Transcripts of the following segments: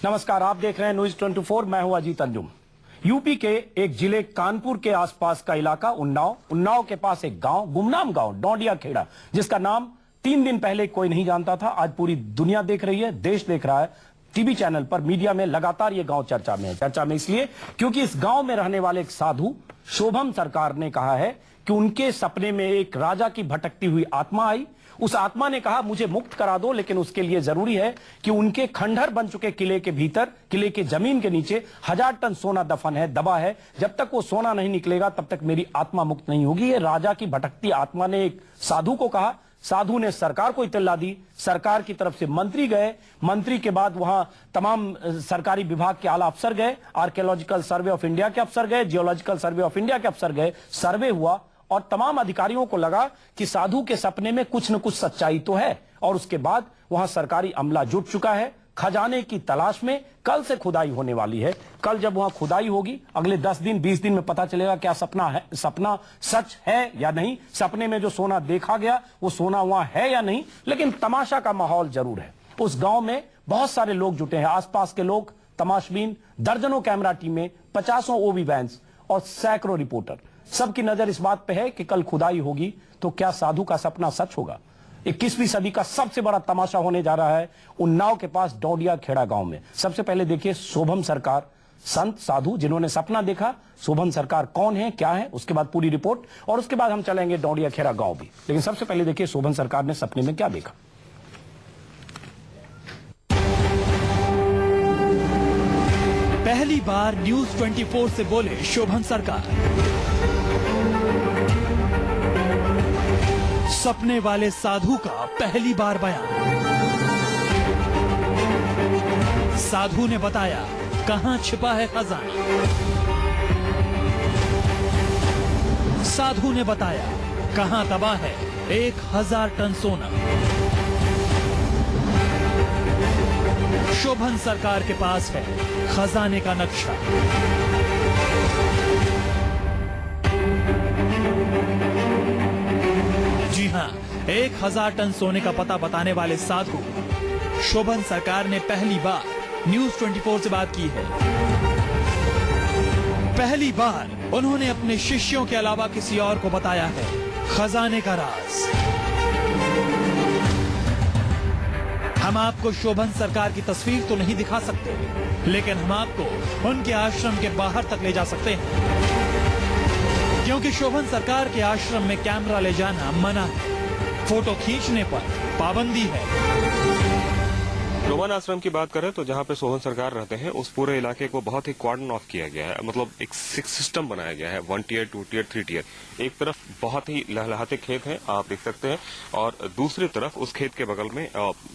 नमस्कार, आप देख रहे हैं न्यूज 24। मैं हूं अजीत अंजुम। यूपी के एक जिले कानपुर के आसपास का इलाका उन्नाव के पास एक गांव, गुमनाम गांव डोंडिया खेड़ा, जिसका नाम 3 दिन पहले कोई नहीं जानता था। आज पूरी दुनिया देख रही है, देश देख रहा है। टीवी चैनल पर, मीडिया में लगातार ये गांव चर्चा में है। चर्चा में इसलिए क्योंकि इस गांव में रहने वाले एक साधु शोभम सरकार ने कहा है कि उनके सपने में एक राजा की भटकती हुई आत्मा आई। उस आत्मा ने कहा मुझे मुक्त करा दो, लेकिन उसके लिए जरूरी है कि उनके खंडहर बन चुके किले के भीतर, किले के जमीन के नीचे 1000 टन सोना दफन है, दबा है। जब तक वो सोना नहीं निकलेगा तब तक मेरी आत्मा मुक्त नहीं होगी। ये राजा की भटकती आत्मा ने एक साधु को कहा। साधु ने सरकार को इत्तला दी। सरकार की तरफ से मंत्री गए। मंत्री के बाद वहां तमाम सरकारी विभाग के आला अफसर गए। आर्कियोलॉजिकल सर्वे ऑफ इंडिया के अफसर गए, जियोलॉजिकल सर्वे ऑफ इंडिया के अफसर गए। सर्वे हुआ और तमाम अधिकारियों को लगा कि साधु के सपने में कुछ न कुछ सच्चाई तो है। और उसके बाद वहां सरकारी अमला जुट चुका है खजाने की तलाश में। कल से खुदाई होने वाली है। कल जब वहां खुदाई होगी, अगले 10 दिन 20 दिन में पता चलेगा क्या सपना सच है या नहीं। सपने में जो सोना देखा गया वो सोना वहां है या नहीं। लेकिन तमाशा का माहौल जरूर है। उस गांव में बहुत सारे लोग जुटे हैं, आसपास के लोग, तमाशबीन, दर्जनों कैमरा टीमें, 50 ओवी वैन्स और सैकड़ों रिपोर्टर। सबकी नजर इस बात पे है कि कल खुदाई होगी तो क्या साधु का सपना सच होगा। 21वीं सदी का सबसे बड़ा तमाशा होने जा रहा है उन्नाव के पास डोंडिया खेड़ा गांव में। सबसे पहले देखिए शोभम सरकार, संत साधु जिन्होंने सपना देखा। शोभम सरकार कौन है, क्या है, उसके बाद पूरी रिपोर्ट, और उसके बाद हम चलेंगे डोंडिया खेड़ा गांव भी। लेकिन सबसे पहले देखिए शोभम सरकार ने सपने में क्या देखा। पहली बार न्यूज 24 से बोले शोभम सरकार। सपने वाले साधु का पहली बार बयान। साधु ने बताया कहां छिपा है खजाना। साधु ने बताया कहां दबा है 1000 टन सोना। शोभम सरकार के पास है खजाने का नक्शा। जी हां, 1000 टन सोने का पता बताने वाले साधु शोभम सरकार ने पहली बार न्यूज 24 से बात की है। पहली बार उन्होंने अपने शिष्यों के अलावा किसी और को बताया है खजाने का राज। हम आपको शोभम सरकार की तस्वीर तो नहीं दिखा सकते, लेकिन हम आपको उनके आश्रम के बाहर तक ले जा सकते हैं, क्योंकि शोभम सरकार के आश्रम में कैमरा ले जाना मना है। फोटो खींचने पर पाबंदी है। शोभन आश्रम की बात करें तो जहाँ पे शोभन सरकार रहते हैं उस पूरे इलाके को बहुत ही कॉर्डन ऑफ किया गया है। मतलब एक सिस्टम बनाया गया है, 1 टियर 2 टियर 3 टियर। एक तरफ बहुत ही लहलहाते खेत हैं, आप देख सकते हैं, और दूसरी तरफ उस खेत के बगल में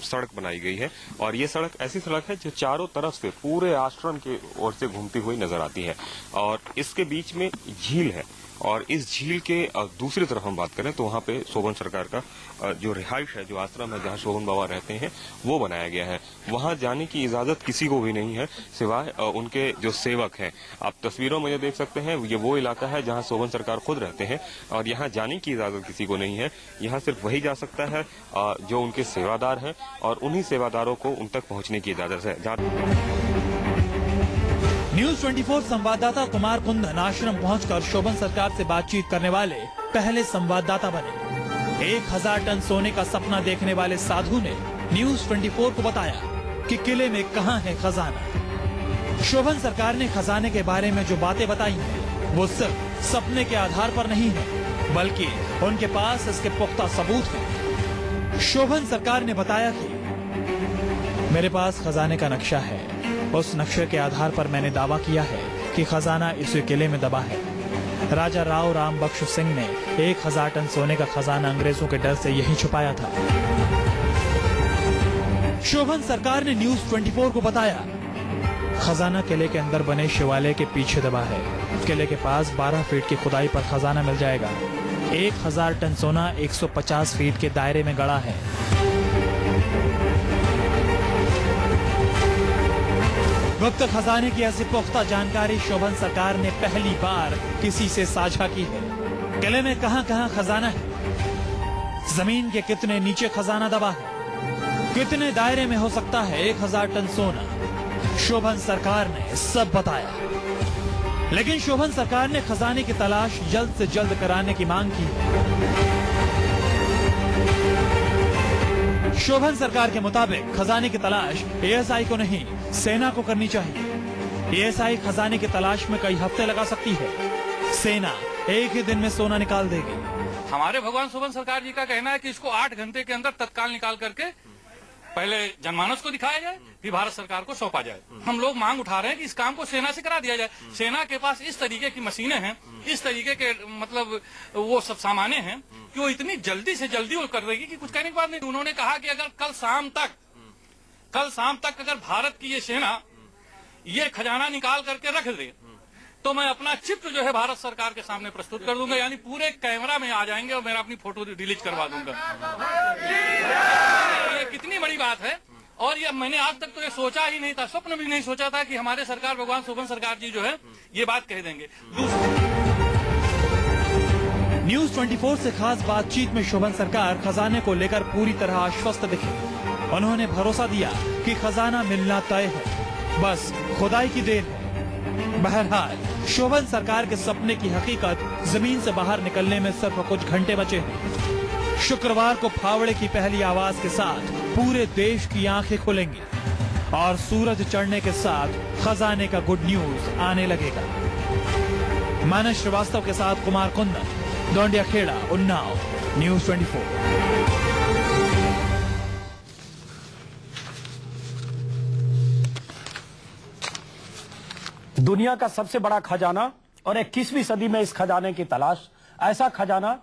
सड़क बनाई गई है। और ये सड़क ऐसी सड़क है जो चारों तरफ से पूरे आश्रम की ओर से घूमती हुई नजर आती है। और इसके बीच में झील है, और इस झील के दूसरी तरफ हम बात करें तो वहाँ पे शोभन सरकार का जो रिहाइश है, जो आश्रम है जहाँ शोभन बाबा रहते हैं, वो बनाया गया है। वहाँ जाने की इजाजत किसी को भी नहीं है सिवाय उनके जो सेवक हैं। आप तस्वीरों में देख सकते हैं, ये वो इलाका है जहाँ शोभन सरकार खुद रहते हैं, और यहाँ जाने की इजाजत किसी को नहीं है। यहाँ सिर्फ वही जा सकता है जो उनके सेवादार हैं, और उन्हीं सेवादारों को उन तक पहुँचने की इजाजत है। न्यूज 24 संवाददाता कुमार कुंदन आश्रम पहुंचकर शोभन सरकार से बातचीत करने वाले पहले संवाददाता बने। 1000 टन सोने का सपना देखने वाले साधु ने न्यूज 24 को बताया कि किले में कहां है खजाना। शोभन सरकार ने खजाने के बारे में जो बातें बताई हैं, वो सिर्फ सपने के आधार पर नहीं है, बल्कि उनके पास इसके पुख्ता सबूत हैं। शोभन सरकार ने बताया कि मेरे पास खजाने का नक्शा है। उस नक्शे के आधार पर मैंने दावा किया है कि खजाना इस किले में दबा है। राजा राव राम बख्श सिंह ने 1000 टन सोने का खजाना अंग्रेजों के डर से यहीं छुपाया था। शोभन सरकार ने न्यूज 24 को बताया खजाना किले के अंदर बने शिवालय के पीछे दबा है। किले के पास 12 फीट की खुदाई पर खजाना मिल जाएगा। 1000 टन सोना 150 फीट के दायरे में गड़ा है। गुप्त खजाने की ऐसी पुख्ता जानकारी शोभन सरकार ने पहली बार किसी से साझा की है। किले में कहां कहां खजाना है, जमीन के कितने नीचे खजाना दबा है, कितने दायरे में हो सकता है 1000 टन सोना, शोभन सरकार ने सब बताया। लेकिन शोभन सरकार ने खजाने की तलाश जल्द से जल्द कराने की मांग की। शोभन सरकार के मुताबिक खजाने की तलाश एएसआई को नहीं, सेना को करनी चाहिए। एएसआई खजाने की तलाश में कई हफ्ते लगा सकती है, सेना एक ही दिन में सोना निकाल देगी। हमारे भगवान शोभन सरकार जी का कहना है कि इसको 8 घंटे के अंदर तत्काल निकाल करके पहले जनमानस को दिखाया जाए, फिर भारत सरकार को सौंपा जाए। हम लोग मांग उठा रहे हैं कि इस काम को सेना से करा दिया जाए। सेना के पास इस तरीके की मशीनें हैं, इस तरीके के मतलब वो सब सामाने हैं कि वो इतनी जल्दी से जल्दी वो कर देगी कि कुछ कहने की बात नहीं। उन्होंने कहा कि अगर कल शाम तक अगर भारत की ये सेना ये खजाना निकाल करके रख दे तो मैं अपना चित्र जो है भारत सरकार के सामने प्रस्तुत कर दूंगा, यानी पूरे कैमरा में आ जाएंगे और मैं अपनी फोटो रिलीज करवा दूंगा। ये कितनी बड़ी बात है। और ये मैंने आज तक तो ये सोचा ही नहीं था, स्वप्न भी नहीं सोचा था कि हमारे सरकार भगवान शोभन सरकार जी जो है ये बात कह देंगे। न्यूज 24 से खास बातचीत में शोभन सरकार खजाने को लेकर पूरी तरह आश्वस्त दिखे। उन्होंने भरोसा दिया कि खजाना मिलना तय है, बस खुदाई की देर है। बहरहाल शोभन सरकार के सपने की हकीकत जमीन से बाहर निकलने में सिर्फ कुछ घंटे बचे हैं। शुक्रवार को फावड़े की पहली आवाज के साथ पूरे देश की आंखें खुलेंगी और सूरज चढ़ने के साथ खजाने का गुड न्यूज आने लगेगा। मानस श्रीवास्तव के साथ कुमार कुंदन, डोंडिया खेड़ा, उन्नाव, न्यूज 24। दुनिया का सबसे बड़ा खजाना और 21वीं सदी में इस खजाने की तलाश, ऐसा खजाना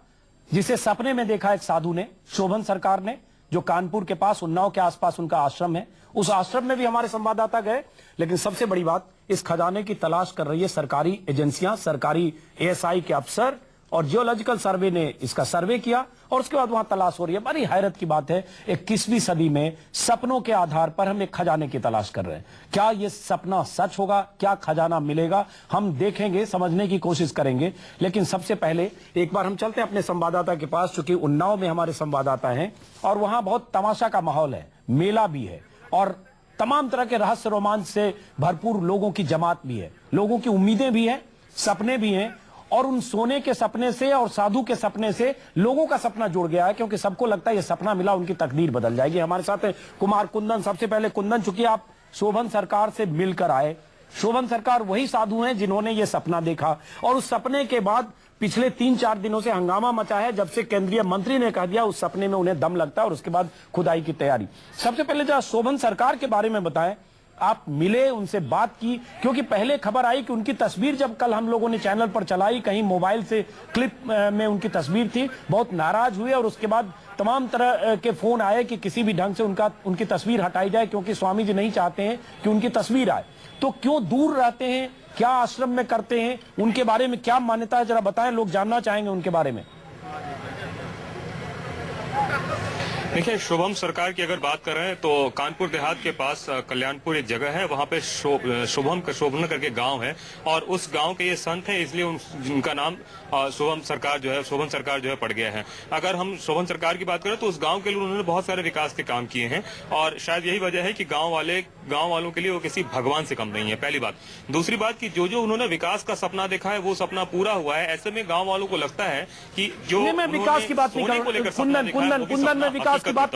जिसे सपने में देखा एक साधु ने, शोभन सरकार ने, जो कानपुर के पास उन्नाव के आसपास उनका आश्रम है। उस आश्रम में भी हमारे संवाददाता गए। लेकिन सबसे बड़ी बात, इस खजाने की तलाश कर रही है सरकारी एजेंसियां, सरकारी एएसआई के अफसर, और जियोलॉजिकल सर्वे ने इसका सर्वे किया और उसके बाद वहां तलाश हो रही है। बड़ी हैरत की बात है, 21वीं सदी में सपनों के आधार पर हम एक खजाने की तलाश कर रहे हैं। क्या ये सपना सच होगा? क्या खजाना मिलेगा? हम देखेंगे, समझने की कोशिश करेंगे। लेकिन सबसे पहले एक बार हम चलते हैं अपने संवाददाता के पास, चूंकि उन्नाव में हमारे संवाददाता हैं और वहां बहुत तमाशा का माहौल है, मेला भी है और तमाम तरह के रहस्य रोमांच से भरपूर लोगों की जमात भी है, लोगों की उम्मीदें भी है, सपने भी हैं। और उन सोने के सपने से और साधु के सपने से लोगों का सपना जुड़ गया है, क्योंकि सबको लगता है ये सपना मिला उनकी तकदीर बदल जाएगी। हमारे साथ है कुमार कुंदन। सबसे पहले कुंदन, चूंकि आप शोभन सरकार से मिलकर आए, शोभन सरकार वही साधु हैं जिन्होंने ये सपना देखा और उस सपने के बाद पिछले 3-4 दिनों से हंगामा मचा है, जब से केंद्रीय मंत्री ने कह दिया उस सपने में उन्हें दम लगता है और उसके बाद खुदाई की तैयारी। सबसे पहले जरा शोभन सरकार के बारे में बताएं, आप मिले, उनसे बात की? क्योंकि पहले खबर आई कि उनकी तस्वीर जब कल हम लोगों ने चैनल पर चलाई, कहीं मोबाइल से क्लिप में उनकी तस्वीर थी, बहुत नाराज हुए और उसके बाद तमाम तरह के फोन आए कि किसी भी ढंग से उनकी तस्वीर हटाई जाए, क्योंकि स्वामी जी नहीं चाहते हैं कि उनकी तस्वीर आए। तो क्यों दूर रहते हैं, क्या आश्रम में करते हैं, उनके बारे में क्या मान्यता है, जरा बताएं, लोग जानना चाहेंगे उनके बारे में। देखिए, शुभम सरकार की अगर बात कर रहे हैं तो कानपुर देहात के पास कल्याणपुर एक जगह है, वहां पे शोभन करके गांव है और उस गांव के ये संत हैं, इसलिए उनका नाम शोभन सरकार जो है पड़ गया है। अगर हम शोभन सरकार की बात करें तो उस गांव के लिए उन्होंने बहुत सारे विकास के काम किए हैं और शायद यही वजह है कि गांव वालों के लिए वो किसी भगवान से कम नहीं है, पहली बात। दूसरी बात कि जो उन्होंने विकास का सपना देखा है वो सपना पूरा हुआ है। ऐसे में गाँव वालों को लगता है कि जो विकास की बात नहीं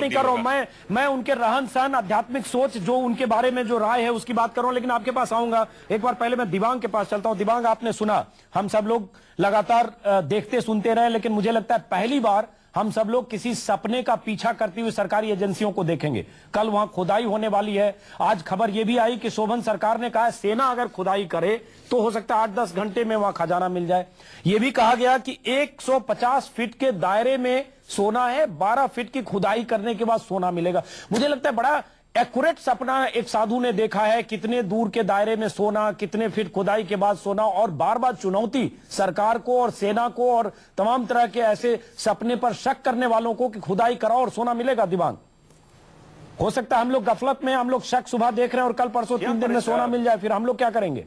कर रहा हूं, मैं उनके रहन सहन, आध्यात्मिक सोच, जो उनके बारे में जो राय है उसकी बात कर रहा हूं। लेकिन आपके पास आऊंगा, एक बार पहले मैं दिबांग के पास चलता हूं। दिबांग, आपने सुना, हम सब लोग लगातार देखते सुनते रहे, लेकिन मुझे लगता है पहली बार हम सब लोग किसी सपने का पीछा करती हुई सरकारी एजेंसियों को देखेंगे। कल वहां खुदाई होने वाली है। आज खबर यह भी आई कि शोभन सरकार ने कहा सेना अगर खुदाई करे तो हो सकता है 8-10 घंटे में वहां खजाना मिल जाए। यह भी कहा गया कि 150 फीट के दायरे में सोना है, 12 फीट की खुदाई करने के बाद सोना मिलेगा। मुझे लगता है बड़ा एक्यूरेट सपना एक साधु ने देखा है, कितने दूर के दायरे में सोना, कितने फीट खुदाई के बाद सोना, और बार बार चुनौती सरकार को और सेना को और तमाम तरह के ऐसे सपने पर शक करने वालों को कि खुदाई कराओ और सोना मिलेगा। दिमाग, हो सकता है हम लोग गफलत में, हम लोग शक सुबह देख रहे हैं और कल परसों 3 दिन में सोना मिल जाए, फिर हम लोग क्या करेंगे?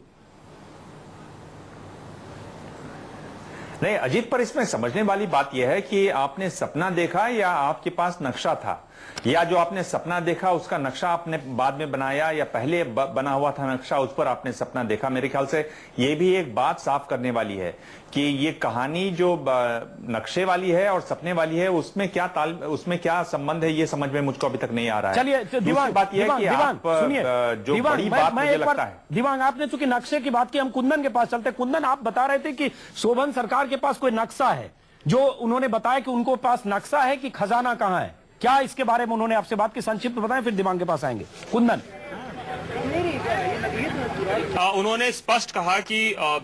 नहीं अजीत, पर इसमें समझने वाली बात यह है कि आपने सपना देखा या आपके पास नक्शा था। या जो आपने सपना देखा उसका नक्शा आपने बाद में बनाया, या पहले बना हुआ था नक्शा उस पर आपने सपना देखा। मेरे ख्याल से ये भी एक बात साफ करने वाली है कि ये कहानी जो नक्शे वाली है और सपने वाली है उसमें क्या संबंध है, ये समझ में मुझको अभी तक नहीं आ रहा है। चलिए दिवांग, बात यह है कि आप जो बड़ी बात मुझे लगता है, दिवांग आपने चूंकि नक्शे की बात की, हम कुंदन के पास चलते। कुंदन, आप बता रहे थे कि शोभन सरकार के पास कोई नक्शा है, जो उन्होंने बताया कि उनको पास नक्शा है कि खजाना कहां है, क्या इसके बारे में उन्होंने आपसे बात की? संक्षिप्त बताएं, फिर दिवांग के पास आएंगे। कुंदन, उन्होंने स्पष्ट कहा कि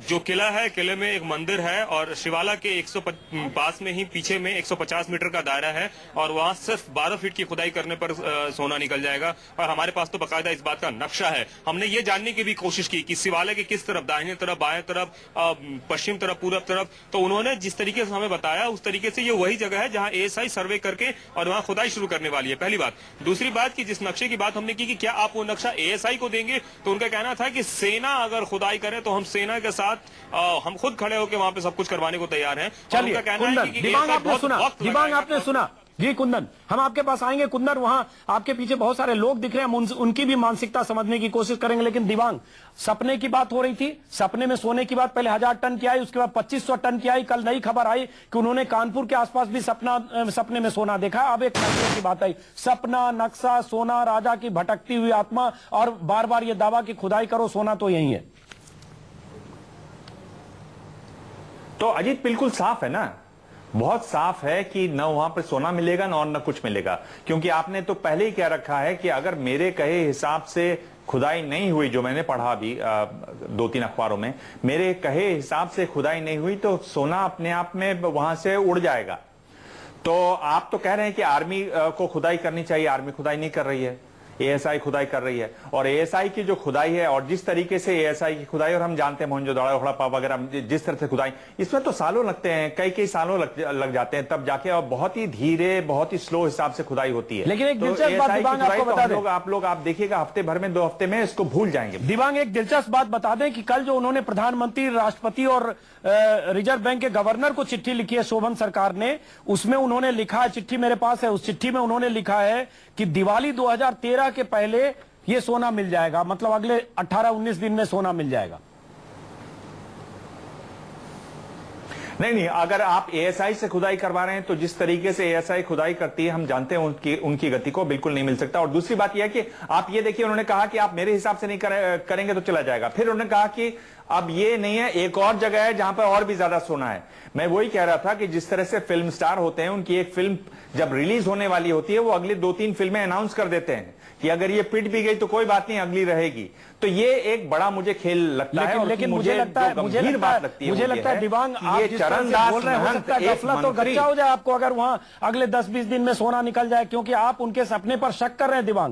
जो किला है, किले में एक मंदिर है और शिवाला के 150 पास में ही पीछे में 150 मीटर का दायरा है और वहां सिर्फ 12 फीट की खुदाई करने पर सोना निकल जाएगा। और हमारे पास तो बाकायदा इस बात का नक्शा है। हमने ये जानने की भी कोशिश की कि शिवाला के किस तरफ, दाहिने तरफ, बाएं तरफ, पश्चिम तरफ, पूर्व तरफ, तो उन्होंने जिस तरीके से हमें बताया उस तरीके से ये वही जगह है जहां ASI सर्वे करके और वहां खुदाई शुरू करने वाली है। पहली बात। दूसरी बात कि जिस नक्शे की बात हमने की कि क्या आप वो नक्शा ASI को देंगे, तो उनका कहना था कि सेना अगर खुदाई करे तो हम सेना के साथ हम खुद खड़े होकर वहां पे सब कुछ करवाने को तैयार हैं। चलिए कुंदन, दिवांग आपने सुना, दिवांग आपने सुना जी। कुंदन, हम आपके पास आएंगे। कुंदन, वहां आपके पीछे बहुत सारे लोग दिख रहे हैं, हम उनकी भी मानसिकता समझने की कोशिश करेंगे। लेकिन दिवांग, सपने की बात हो रही थी, सपने में सोने की बात पहले 1000 टन की आई, उसके बाद 2500 टन की आई। कल नई खबर आई कि उन्होंने कानपुर के आसपास भी सपने में सोना देखा। अब एक नक्शे की बात आई, सपना, नक्शा, सोना, राजा की भटकती हुई आत्मा, और बार बार ये दावा की खुदाई करो सोना तो यही है। तो अजीत बिल्कुल साफ है ना, बहुत साफ है कि न वहां पर सोना मिलेगा न कुछ मिलेगा, क्योंकि आपने तो पहले ही कह रखा है कि अगर मेरे कहे हिसाब से खुदाई नहीं हुई, जो मैंने पढ़ा अभी 2-3 अखबारों में, मेरे कहे हिसाब से खुदाई नहीं हुई तो सोना अपने आप में वहां से उड़ जाएगा। तो आप तो कह रहे हैं कि आर्मी को खुदाई करनी चाहिए, आर्मी खुदाई नहीं कर रही है, ASI खुदाई कर रही है। और ASI की जो खुदाई है और जिस तरीके से ASI की खुदाई, और हम जानते हैं मोहनजोदड़ो, हड़प्पा वगैरह जिस तरह से खुदाई, इसमें तो सालों लगते हैं, कई सालों लग जाते हैं, तब जाके और बहुत ही धीरे, बहुत ही स्लो हिसाब से खुदाई होती है। लेकिन एक दिलचस्प बात दिवांग आपको बता दें, आप देखिएगा हफ्ते भर में, 2 हफ्ते में इसको भूल जाएंगे। दिवांग, एक दिलचस्प बात बता दें कि कल जो उन्होंने प्रधानमंत्री, राष्ट्रपति और रिजर्व बैंक के गवर्नर को चिट्ठी लिखी है शोभन सरकार ने, उसमें उन्होंने लिखा है, चिट्ठी मेरे पास है, उस चिट्ठी में उन्होंने लिखा है कि दिवाली 2013 के पहले ये सोना मिल जाएगा, मतलब अगले 18-19 दिन में सोना मिल जाएगा। नहीं, अगर आप ASI से खुदाई करवा रहे हैं तो जिस तरीके से ASI खुदाई करती है हम जानते हैं उनकी गति को बिल्कुल नहीं मिल सकता। और दूसरी बात यह है कि आप ये देखिए, उन्होंने कहा कि आप मेरे हिसाब से नहीं करेंगे तो चला जाएगा। फिर उन्होंने कहा कि अब ये नहीं है, एक और जगह है जहां पर और भी ज्यादा सोना है। मैं वही कह रहा था कि जिस तरह से फिल्म स्टार होते हैं, उनकी एक फिल्म जब रिलीज होने वाली होती है, वो अगली 2-3 फिल्में अनाउंस कर देते हैं कि अगर ये पिट भी गई तो कोई बात नहीं, अगली रहेगी। तो ये एक बड़ा मुझे खेल लगता है। लेकिन मुझे लगता है दिवांग, आप जिस तरह से बोल रहे हैं, हो सकता है गफलत और गच्चा हो जाए आपको अगर वहां अगले 10-20 दिन में सोना निकल जाए, क्योंकि आप उनके सपने पर शक कर रहे हैं दिवांग।